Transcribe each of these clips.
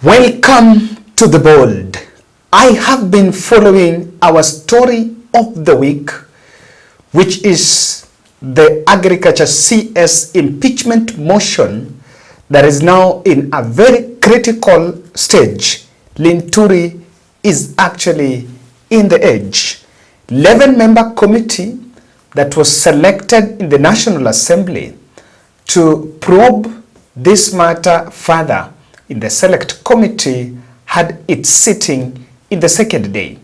Welcome to The Bold. I have been following our story of the week, which is the Agriculture CS impeachment motion that is now in a very critical stage. LINTURI is actually in the edge. 11-member committee that was selected in the National Assembly to probe this matter further in the select committee had its sitting in the second day.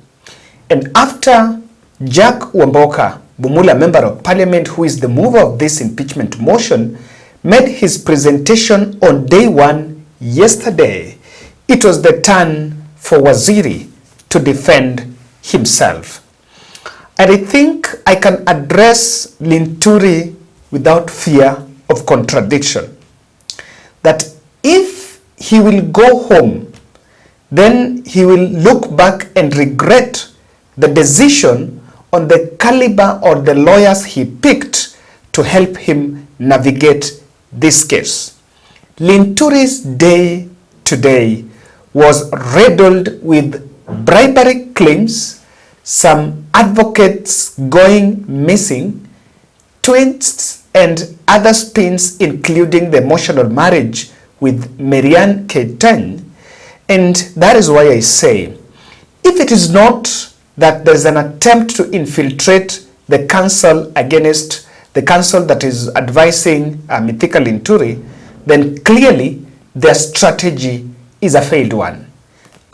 And after Jack Wamboka, Bumula Member of Parliament, who is the mover of this impeachment motion, made his presentation on day one yesterday, it was the turn for Waziri to defend himself. And I think I can address LINTURI without fear of contradiction. That if he will go home, then he will look back and regret the decision on the caliber or the lawyers he picked to help him navigate this case. LINTURI's day today was riddled with bribery claims, some advocates going missing, twists and other spins, including the emotional marriage with Marian Ketan. And that is why I say, if it is not that there's an attempt to infiltrate the council against the council that is advising Mithika LINTURI, then clearly their strategy is a failed one.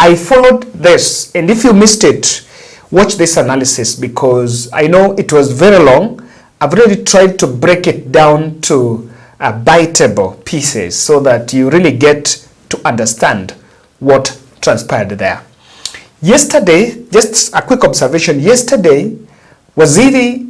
I followed this, and if you missed it, watch this analysis because I know it was very long. I've really tried to break it down to biteable pieces so that you really get to understand what transpired there. Yesterday, just a quick observation, yesterday, Waziri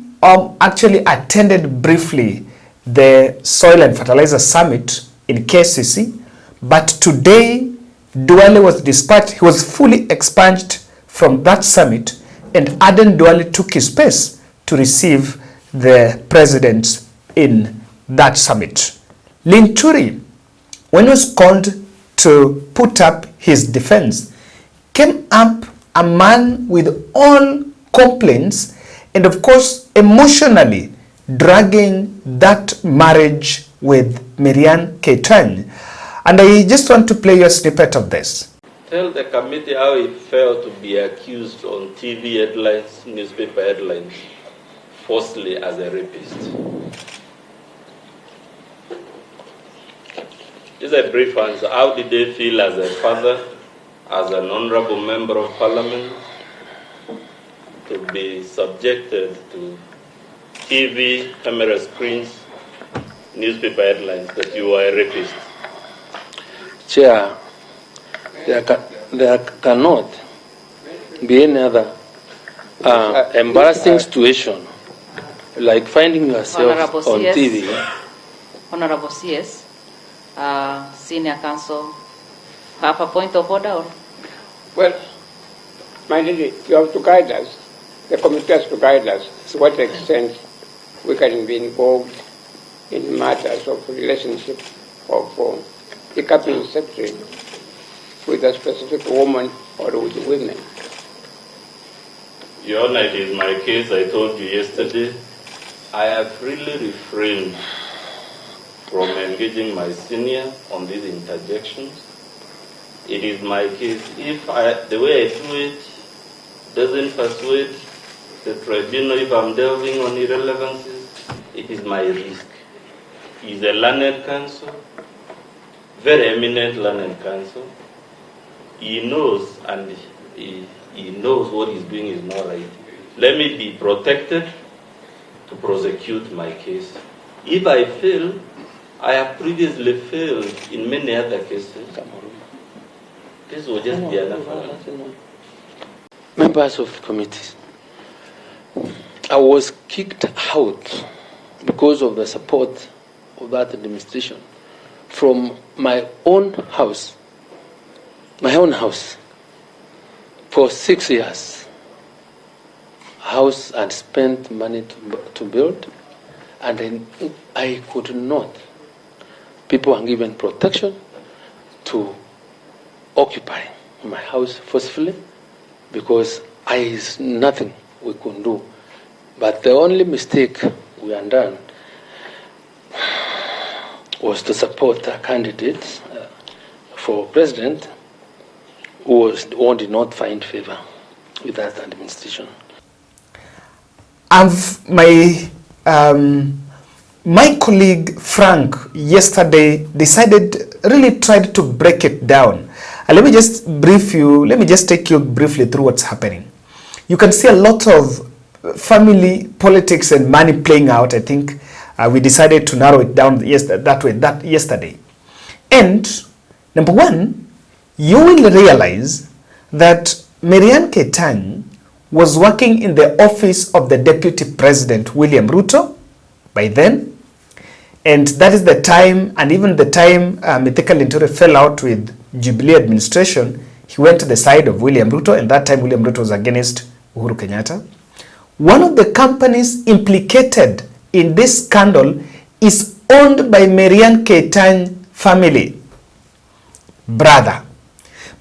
actually attended briefly the Soil and Fertilizer Summit in KCC, but today, Duale was dispatched, he was fully expunged from that summit, and Aden Duale took his place to receive the president in that summit. LINTURI, when he was called to put up his defense, came up a man with all complaints and of course emotionally dragging that marriage with Marian Ketan. And I just want to play you a snippet of this. Tell the committee how it felt to be accused on TV headlines, newspaper headlines, falsely as a rapist. Just a brief answer. How did they feel as a father, as an honorable member of parliament, to be subjected to TV, camera screens, newspaper headlines that you are a rapist? Chair, there cannot be any other embarrassing situation like finding yourself on TV. Honorable CS, Senior Counsel, have a point of order? Or? Well, my lady, you have to guide us. The committee has to guide us to what extent we can be involved in matters of relationship of the cabinet secretary with a specific woman or with women. Your Honor, it is my case. I told you yesterday, I have really refrained from engaging my senior on these interjections. It is my case. If the way I do it doesn't persuade the tribunal, if I'm delving on irrelevancies, it is my risk. He's a learned counsel, very eminent learned counsel. He knows, and he knows what he's doing is not right. Let me be protected to prosecute my case. If I fail, I have previously failed in many other cases. This will just be enough. Members of committees, I was kicked out because of the support of that administration from my own house. For 6 years. House and spent money to build, and then I could not. People are given protection to occupy my house forcefully because is nothing we could do. But the only mistake we undone was to support a candidate for president who did not find favor with that administration. My colleague Frank yesterday really tried to break it down. Let me just take you briefly through what's happening. You can see a lot of family politics and money playing out. I think we decided to narrow it down yesterday. And number one, you will realize that Marian Keitany was working in the office of the Deputy President William Ruto by then. And that is the time, and even the time Mithika Linturi fell out with Jubilee administration, he went to the side of William Ruto, and that time William Ruto was against Uhuru Kenyatta. One of the companies implicated in this scandal is owned by Marian Keitany family, brother.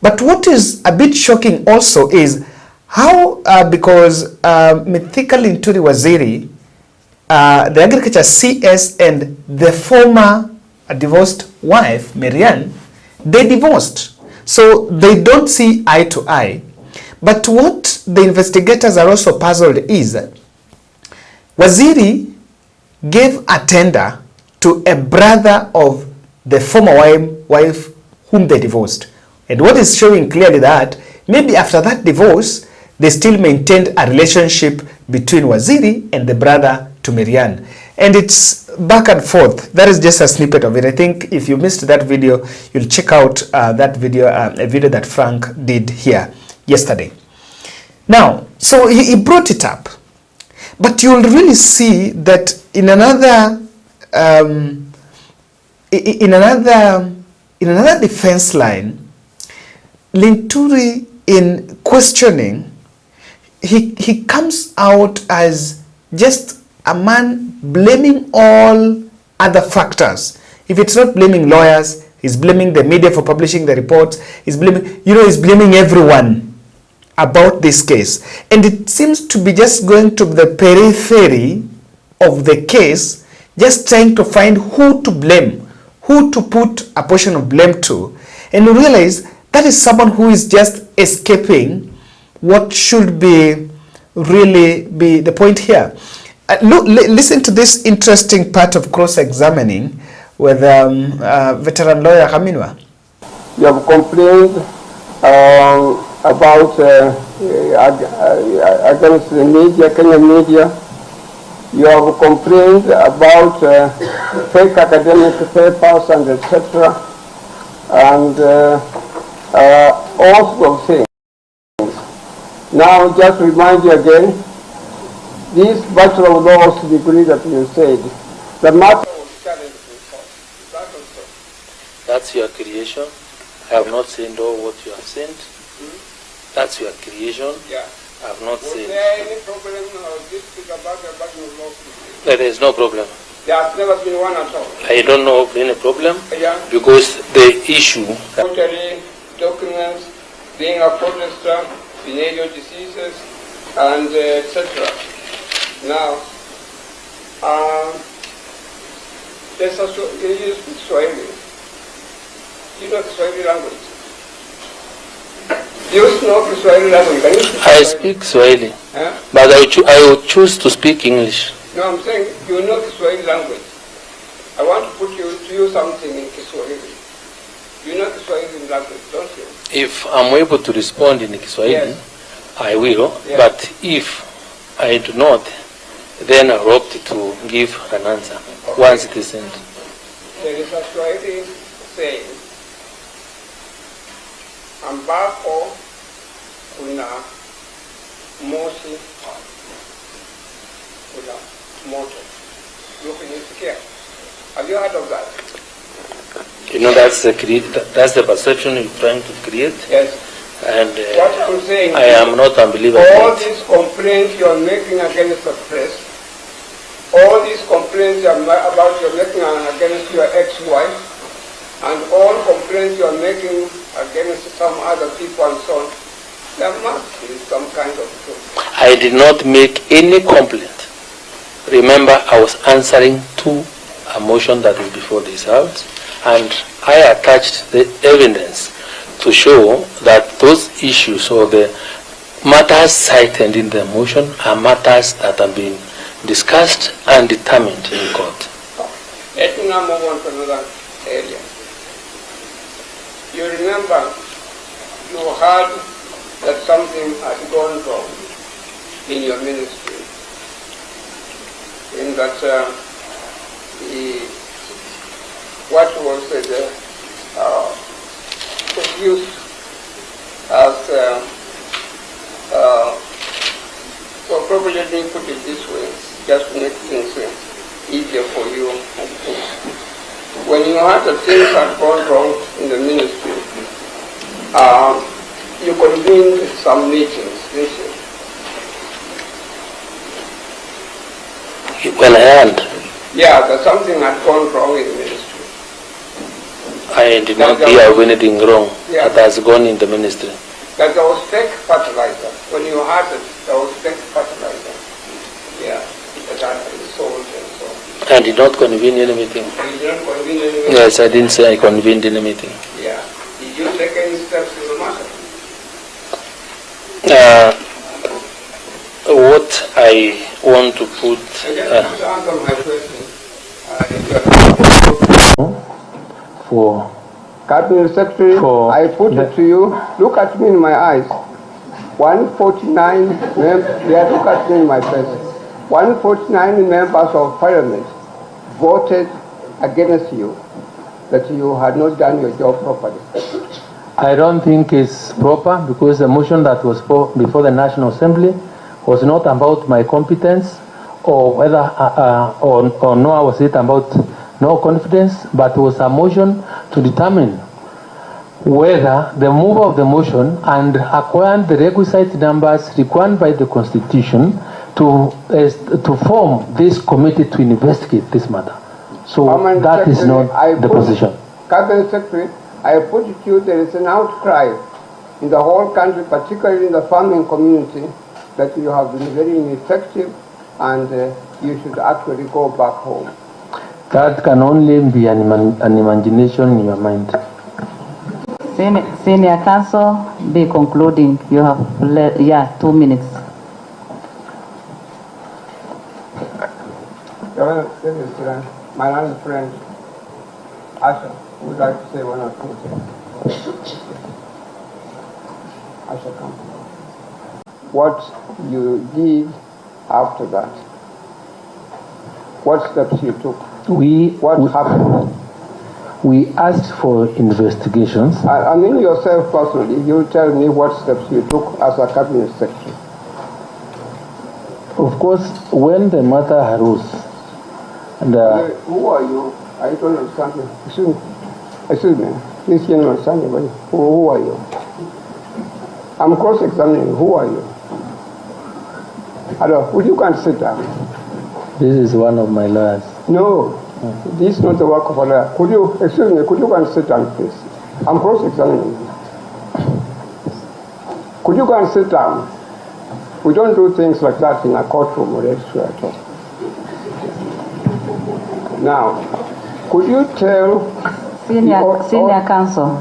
But what is a bit shocking also is how, because Mithika Linturi Waziri, the agriculture CS and the former divorced wife, Marian, they divorced. So they don't see eye to eye. But what the investigators are also puzzled is Waziri gave a tender to a brother of the former wife whom they divorced. And what is showing clearly that maybe after that divorce, they still maintained a relationship between Waziri and the brother to Marian. And it's back and forth. That is just a snippet of it. I think if you missed that video, you'll check out that video, a video that Frank did here yesterday. Now, so he brought it up. But you'll really see that in another defense line, Linturi, in questioning, he comes out as just a man blaming all other factors. If it's not blaming lawyers, he's blaming the media for publishing the reports. He's blaming everyone about this case. And it seems to be just going to the periphery of the case, just trying to find who to blame, who to put a portion of blame to. And you realize that is someone who is just escaping what should be really be the point here. Listen to this interesting part of cross-examining with veteran lawyer Khaminwa. You have complained about against the media, Kenyan media. You have complained about fake academic papers and etc. And all sorts of things. Now, just to remind you again, this Bachelor of Laws degree that you said, the matter was challenged in court. Is that also? That's your creation. I have not seen all what you have sent. That's your creation. Yeah. I have not Was seen. there any problem or dispute about the Bachelor of Laws degree? There is no problem. There has never been one at all. I don't know of any problem because the issue. Contrary documents, being a protester, venereal diseases, and etc. Now, you speak Swahili. You know the Swahili language. You know the Swahili language. Can you speak I speak Swahili, but I would choose to speak English. No, I'm saying you know the Swahili language. I want to put to you something in Kiswahili. You know the Swahili language, don't you? If I'm able to respond in Kiswahili, Yes. I will. Yes. But if I do not, then I opt to give an answer once it is sent. There is a Swahili saying, ambako kuna moshi, kuna moto. You can hear. Have you heard of that? You know, that's the perception you're trying to create. Yes. And What I'm saying I am not unbelievable. all these complaints you are making against the press, all these complaints you're making against your ex-wife, and all complaints you are making against against some other people and so on. There must be some kind of truth. I did not make any complaint. Remember, I was answering to a motion that is before this House, and I attached the evidence to show that those issues or the matters cited in the motion are matters that have been discussed and determined in court. Let me now move on to another area. You remember you heard that something had gone wrong in your ministry, in that what was produced as, well, probably let me put it this way, just to make things easier for you. When you heard that things had gone wrong in the ministry, you convened some meetings, didn't you? When I heard, Yeah, that something had gone wrong in the ministry. I did not hear of anything wrong that has gone in the ministry. That there was fake fertilizer. When you heard it, there was fake fertilizer. Yeah, that had been sold and so on. I did not convene any meeting. You didn't convene any meeting? Yes, I didn't say I convened any meeting. Yeah. Did you take any steps in the matter? What I want to put... Just to answer my question, for Cabinet Secretary, I put it to you. Look at me in my eyes. 149 members, look at me in my face. 149 members of Parliament voted against you, that you had not done your job properly. I don't think it's proper, because the motion that was before the National Assembly was not about my competence, or whether or nor was it about no confidence, but was a motion to determine whether the mover of the motion and acquired the requisite numbers required by the Constitution to form this committee to investigate this matter. So that is not the position. Cabinet Secretary, I put it to you, there is an outcry in the whole country, particularly in the farming community, that you have been very ineffective and you should actually go back home. That can only be an imagination in your mind. Senior Counsel, be concluding. You have 2 minutes. My learned friend, Asha, would like to say one or two things. Asha, come. What you did after that, what steps you took, what happened? We asked for investigations. I mean yourself personally, you tell me what steps you took as a cabinet secretary. Of course, when the matter arose, and who are you? I don't understand you. Excuse me. Please can understand me. Who are you? I'm cross-examining. Who are you? Hello, would you come sit down? This is one of my lawyers. No, this is not the work of a lawyer. Could you, excuse me, could you come sit down, please? I'm cross-examining. Could you go and sit down? We don't do things like that in a courtroom or elsewhere at all. Now, could you tell... Senior Counsel.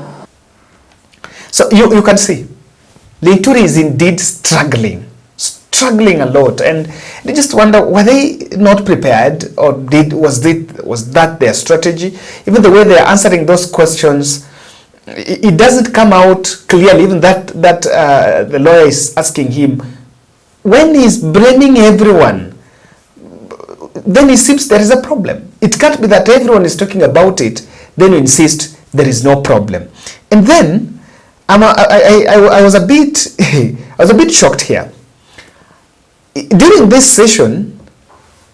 So you can see, Linturi is indeed struggling a lot, and they just wonder, were they not prepared, or was that their strategy? Even the way they are answering those questions, it doesn't come out clearly. Even that the lawyer is asking him, when he's blaming everyone, then it seems there is a problem. It can't be that everyone is talking about it, then you insist there is no problem. And then I was a bit shocked here. During this session,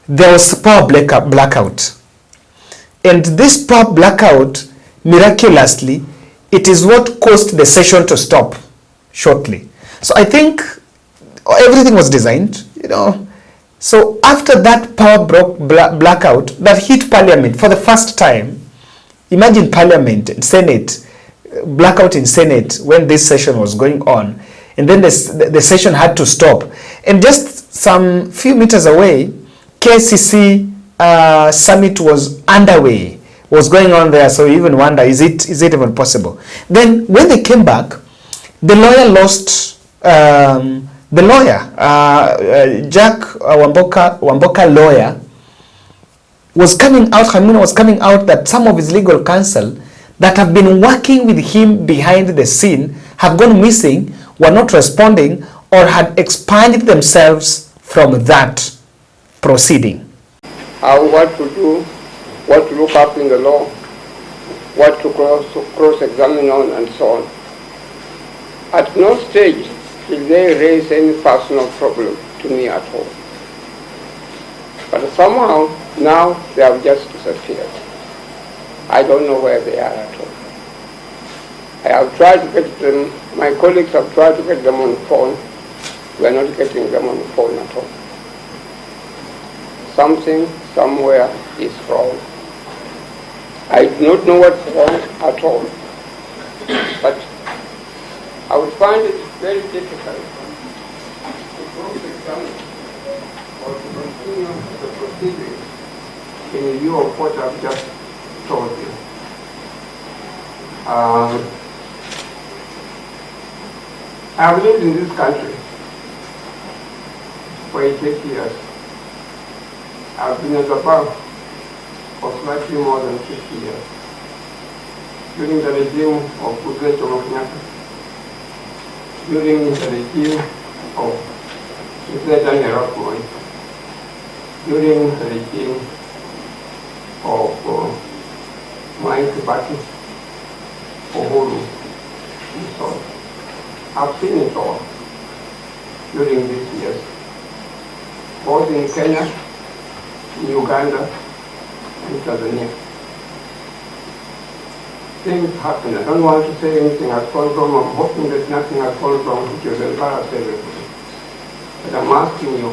there was power blackout. And this power blackout, miraculously, it is what caused the session to stop shortly. So I think everything was designed, So after that power blackout that hit Parliament for the first time, imagine Parliament and Senate blackout in Senate when this session was going on, and then the session had to stop. And just some few meters away, KCC summit was underway, was going on there. So you even wonder, is it even possible? Then when they came back, the lawyer lost, Jack Wamboka lawyer was coming out, Khaminwa was coming out that some of his legal counsel that have been working with him behind the scene have gone missing, were not responding, or had expanded themselves from that proceeding. What to do, what to look up in the law, what to cross-examine on, and so on. At no stage did they raise any personal problem to me at all. But somehow, now they have just disappeared. I don't know where they are at all. I have tried to get them, my colleagues have tried to get them on the phone. We are not getting them on the phone at all. Something somewhere is wrong. I do not know what's wrong at all. But I would find it very difficult to cross-examine or to continue the proceedings in view of what I've just told you. I've lived in this country for 88 years. I've been at the bar for slightly more than 50 years. During the regime of Oduor Kenyan, during the regime of Daniel Rockman, during the regime of Mike Bati, Uhuru, and so on. I've seen it all during these years, both in Kenya, in Uganda, and Tanzania. Things happen. I don't want to say anything has gone wrong. I'm hoping that nothing has gone wrong, which will embarrass everybody. But I'm asking you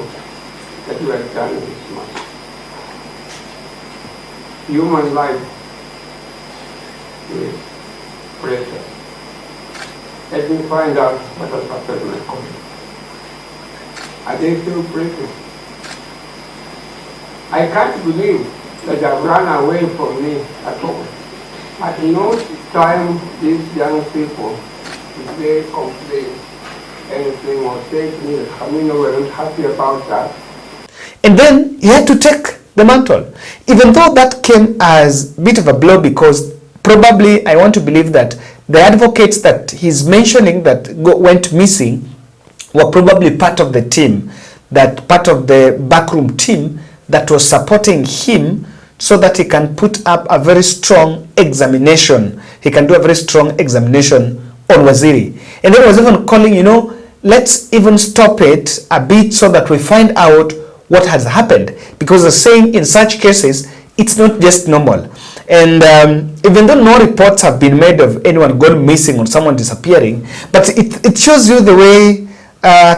that you have done this much. Human life is precious. Let me find out what has happened to my colleagues. Are they still breathing? I can't believe that they have run away from me at all. At no time these young people, if they complain anything or say to me that Khaminwa were not happy about that. And then he had to take the mantle. Even though that came as a bit of a blow, because probably I want to believe that the advocates that he's mentioning that went missing were probably part of the team, that part of the backroom team that was supporting him so that he can put up a very strong examination. He can do a very strong examination on Waziri. And then was even calling, let's even stop it a bit so that we find out what has happened. Because they're saying in such cases, it's not just normal. And even though no reports have been made of anyone gone missing or someone disappearing, but it shows you the way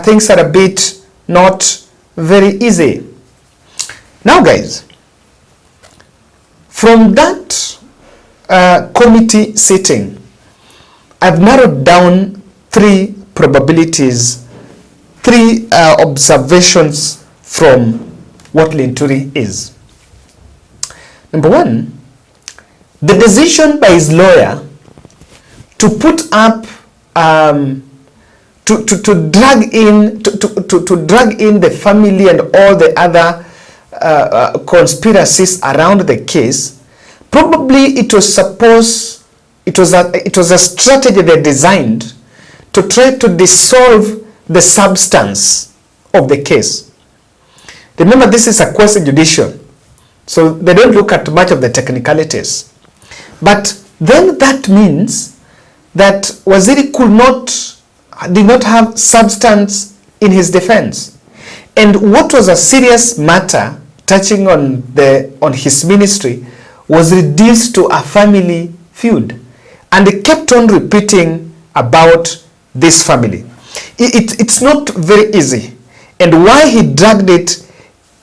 things are a bit not very easy. Now guys, from that committee sitting, I've narrowed down three probabilities, three observations from what LINTURI is. Number one, the decision by his lawyer to put up, to drag in the family and all the other conspiracies around the case, probably it was a strategy they designed to try to dissolve the substance of the case. Remember, this is a quasi judicial, so they don't look at much of the technicalities. But then that means that Waziri did not have substance in his defense. And what was a serious matter touching on his ministry was reduced to a family feud. And they kept on repeating about this family. It's not very easy. And why he dragged it,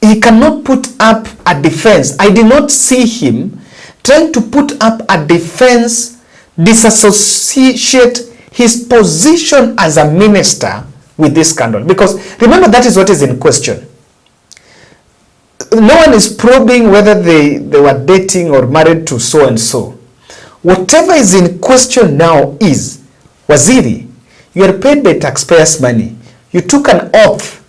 he cannot put up a defense. I did not see him trying to put up a defense disassociate his position as a minister with this scandal. Because remember, that is what is in question. No one is probing whether they were dating or married to so and so. Whatever is in question now is, Waziri, you are paid by taxpayers' money. You took an oath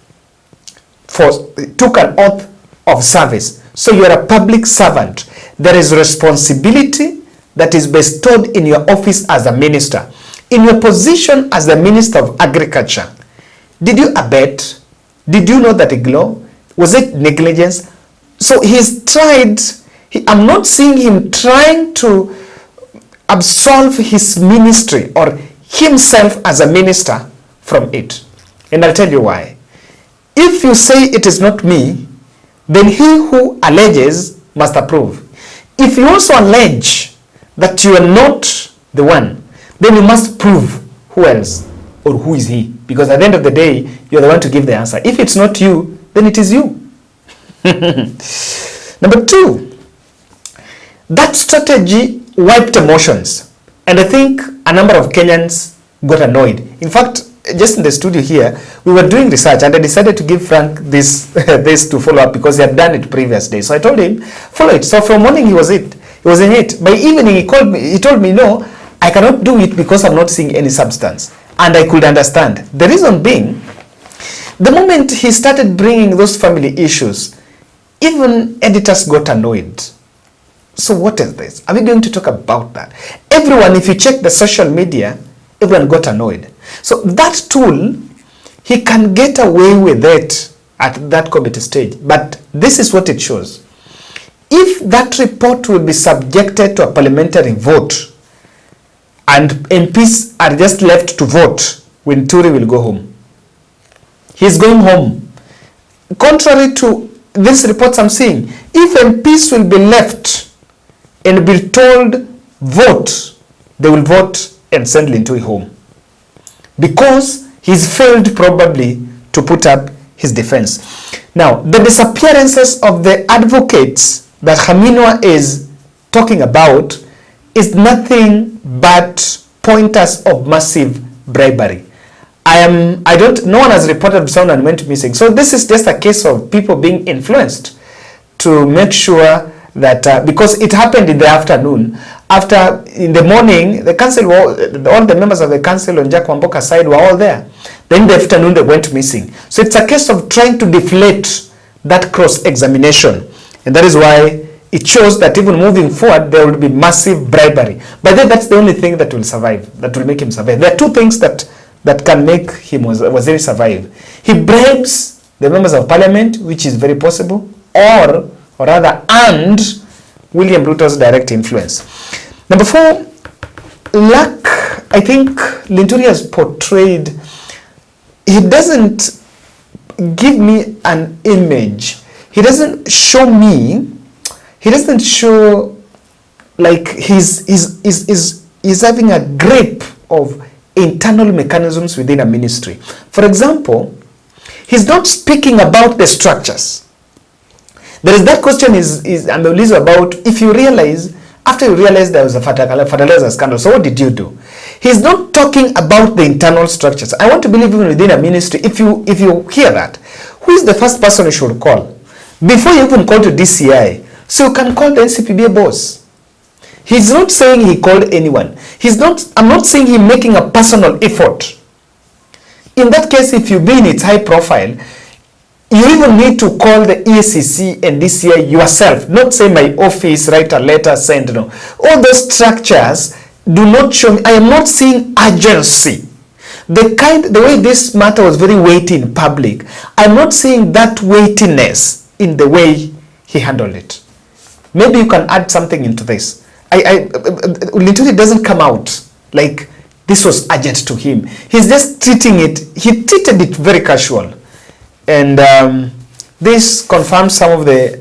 of service. So you are a public servant. There is responsibility that is bestowed in your office as a minister. In your position as the Minister of Agriculture, did you abet? Did you know that ignore? Was it negligence? So he's tried, I'm not seeing him trying to absolve his ministry or himself as a minister from it. And I'll tell you why. If you say it is not me, then he who alleges must approve. If you also allege that you are not the one, then you must prove who else or who is he. Because at the end of the day, you're the one to give the answer. If it's not you, then it is you. Number two, that strategy wiped emotions. And I think a number of Kenyans got annoyed. In fact, just in the studio here, we were doing research and I decided to give Frank this to follow up because he had done it previous day. So I told him, follow it. So from morning he was in it. By evening he called me, he told me, no, I cannot do it because I'm not seeing any substance. And I could understand. The reason being, the moment he started bringing those family issues, even editors got annoyed. So what is this? Are we going to talk about that? Everyone, if you check the social media, everyone got annoyed. So that tool, he can get away with it at that committee stage. But this is what it shows. If that report will be subjected to a parliamentary vote and MPs are just left to vote, LINTURI will go home. He's going home. Contrary to these reports I'm seeing, if MPs will be left and be told vote, they will vote and send LINTURI home. Because he's failed probably to put up his defense. Now, the disappearances of the advocates that Khaminwa is talking about is nothing but pointers of massive bribery. No one has reported someone went missing. So this is just a case of people being influenced to make sure that, because it happened in the afternoon, after in the morning, the council, all the members of the council on Jack Wamboka's side were all there. Then in the afternoon, they went missing. So it's a case of trying to deflate that cross-examination. And that is why it shows that even moving forward, there will be massive bribery. But then that's the only thing that will survive, that will make him survive. There are two things that can make him Waziri survive. He bribes the members of parliament, which is very possible, or rather, and William Ruto's direct influence. Number four, luck. I think LINTURI has portrayed, he doesn't give me an image. He doesn't show like he's having a grip of internal mechanisms within a ministry. For example, he's not speaking about the structures. There is that question is about if you realize, after you realize there was a fertilizer scandal, so what did you do? He's not talking about the internal structures. I want to believe even within a ministry, if you hear that, who is the first person you should call? Before you even call to DCI, so you can call the NCPBA boss. He's not saying he called anyone. I'm not saying him making a personal effort. In that case, if you be in its high profile, you even need to call the EACC and DCI yourself, not say my office, write a letter, send, no. All those structures do not show me. I am not seeing urgency. The way this matter was very weighty in public, I'm not seeing that weightiness in the way he handled it. Maybe you can add something into this. LINTURI doesn't come out like this was urgent to him. He's just treating it, he treated it very casual. And this confirms some of the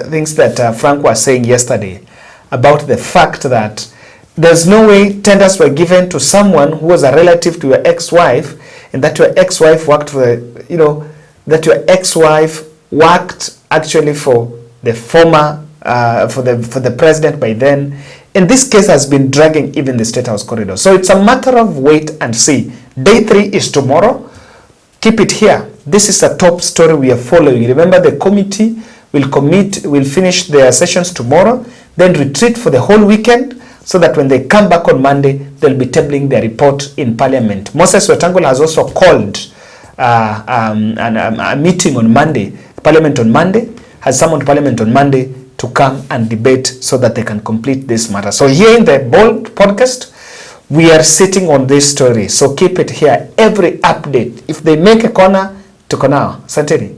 things that Frank was saying yesterday about the fact that there's no way tenders were given to someone who was a relative to your ex-wife, and that your ex-wife worked for that your ex-wife worked actually for the former, for the president by then, And this case has been dragging even the State House corridor. So it's a matter of wait and see. Day 3 is tomorrow. Keep it here. This is a top story we are following. Remember, the committee will finish their sessions tomorrow, then retreat for the whole weekend, so that when they come back on Monday, they'll be tabling their report in Parliament. Moses Wetangula has also called a meeting on Monday, Parliament on Monday, has summoned Parliament on Monday to come and debate so that they can complete this matter. So here in the Bold podcast, we are sitting on this story. So keep it here. Every update, if they make a corner, to corner. Santeni.